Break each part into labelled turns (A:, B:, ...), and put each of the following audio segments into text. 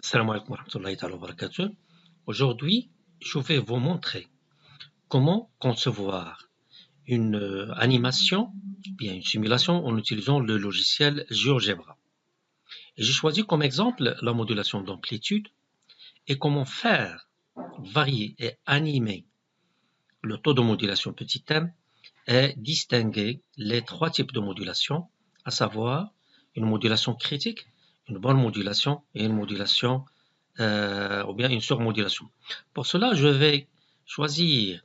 A: Salam alaikum wa rahmatullahi wa barakatuh. Aujourd'hui, je vais vous montrer comment concevoir une animation, bien une simulation en utilisant le logiciel GeoGebra. Et j'ai choisi comme exemple la modulation d'amplitude et comment faire varier et animer le taux de modulation petit m et distinguer les trois types de modulation, à savoir une modulation critique, une bonne modulation et une modulation ou bien une surmodulation. Pour cela, je vais choisir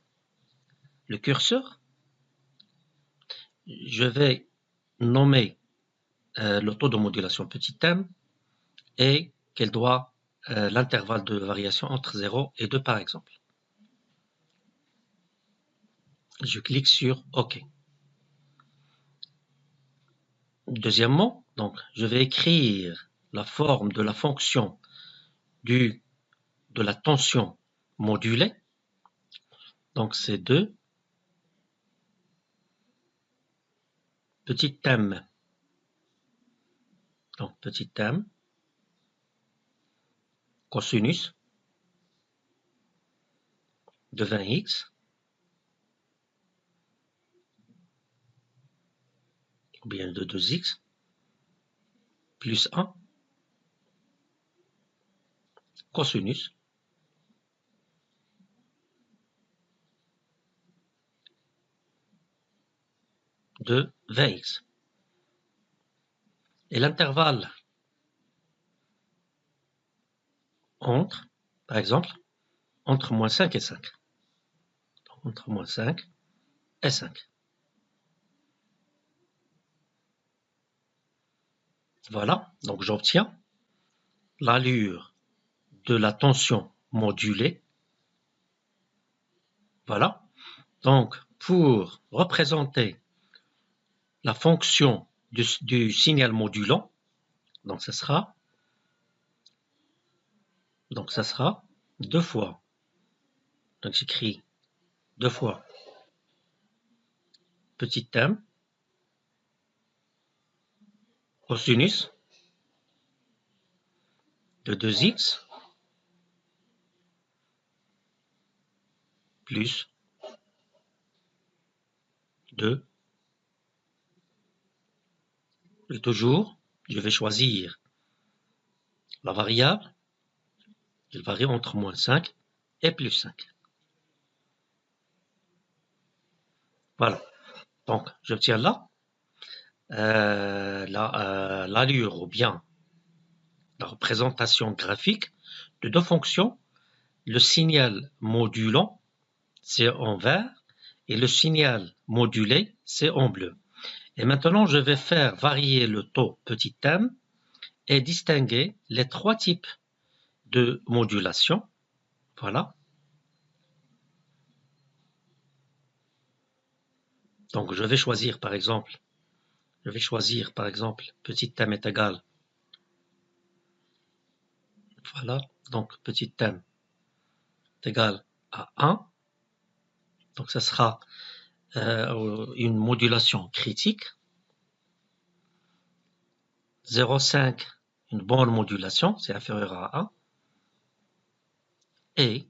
A: le curseur, je vais nommer le taux de modulation petit m et qu'elle doit l'intervalle de variation entre 0 et 2 par exemple. Je clique sur OK. Deuxièmement, donc, je vais écrire la forme de la fonction de la tension modulée. Donc, c'est 2 petit m. Donc, petit m cosinus de 20x ou bien de 2x plus 1 cosinus de 20x. Et l'intervalle entre, par exemple, entre moins 5 et 5. Donc, entre moins 5 et 5. Voilà, donc j'obtiens l'allure de la tension modulée. Voilà, donc pour représenter la fonction du signal modulant, donc ça sera 2 fois, donc j'écris 2 fois petit m cosinus de 2x plus 2. Et toujours, je vais choisir la variable, elle varie entre moins 5 et plus 5. Voilà, donc j'obtiens là l'allure ou bien la représentation graphique de deux fonctions. Le signal modulant, c'est en vert, et le signal modulé, c'est en bleu. Et maintenant, je vais faire varier le taux petit m et distinguer les trois types de modulation. Voilà. Donc, je vais choisir par exemple, petit m est égal. Voilà. Donc, petit m est égal à 1. Donc, ça sera une modulation critique. 0,5, une bonne modulation, c'est inférieur à 1. Et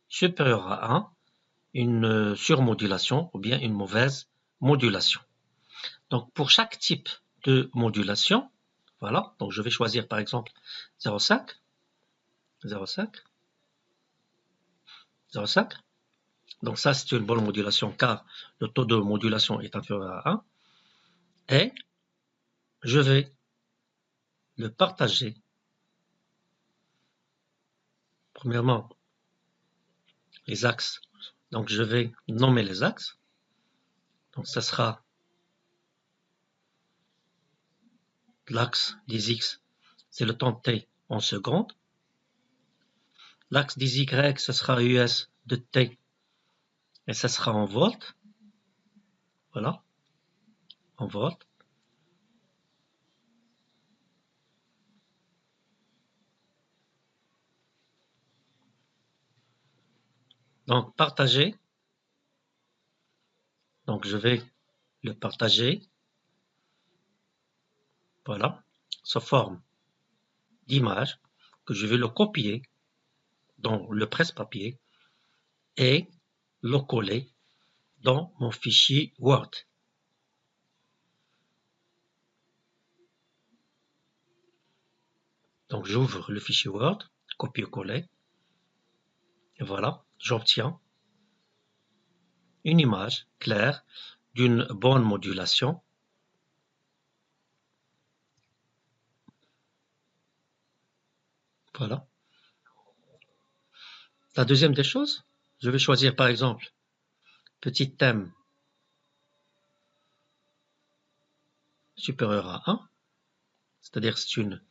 A: supérieur à 1, une surmodulation ou bien une mauvaise modulation. Donc, pour chaque type de modulation, voilà, donc je vais choisir par exemple 0,5, 0,5, 0,5. Donc ça, c'est une bonne modulation car le taux de modulation est inférieur à 1. Et je vais le partager. Premièrement, les axes. Donc je vais nommer les axes. Donc ça sera l'axe des X, c'est le temps t en secondes. L'axe des Y, ce sera US de t et ça sera en volts. Voilà, en volts. Donc partager. Donc je vais le partager. Voilà, sous forme d'image que je vais le copier dans le presse-papier et le coller dans mon fichier Word. Donc j'ouvre le fichier Word, copier-coller, et voilà, j'obtiens une image claire d'une bonne modulation. Voilà. La deuxième des choses, je vais choisir par exemple petit thème supérieur à 1, c'est-à-dire c'est une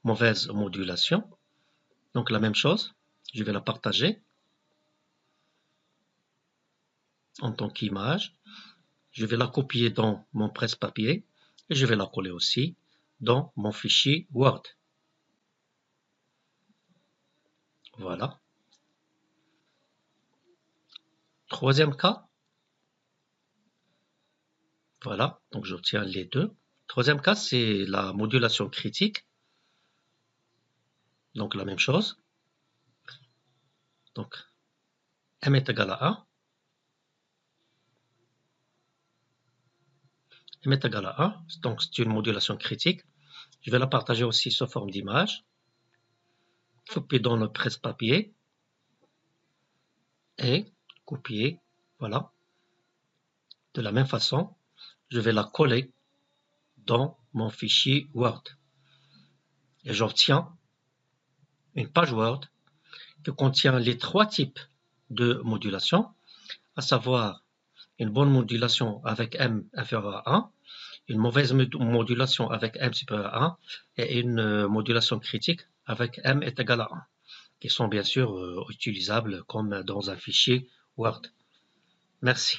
A: mauvaise modulation. Donc la même chose, je vais la partager en tant qu'image. Je vais la copier dans mon presse-papier et je vais la coller aussi dans mon fichier Word. Voilà. Troisième cas. Voilà, donc j'obtiens les deux. Troisième cas, c'est la modulation critique. Donc la même chose. Donc m est égal à 1. M est égal à 1, donc c'est une modulation critique. Je vais la partager aussi sous forme d'image. Copier dans le presse-papier. Et copier, voilà. De la même façon, je vais la coller dans mon fichier Word. Et j'obtiens une page Word qui contient les trois types de modulation, à savoir une bonne modulation avec M inférieur à 1, une mauvaise modulation avec M supérieur à 1 et une modulation critique avec M est égal à 1, qui sont bien sûr utilisables comme dans un fichier Word. Merci.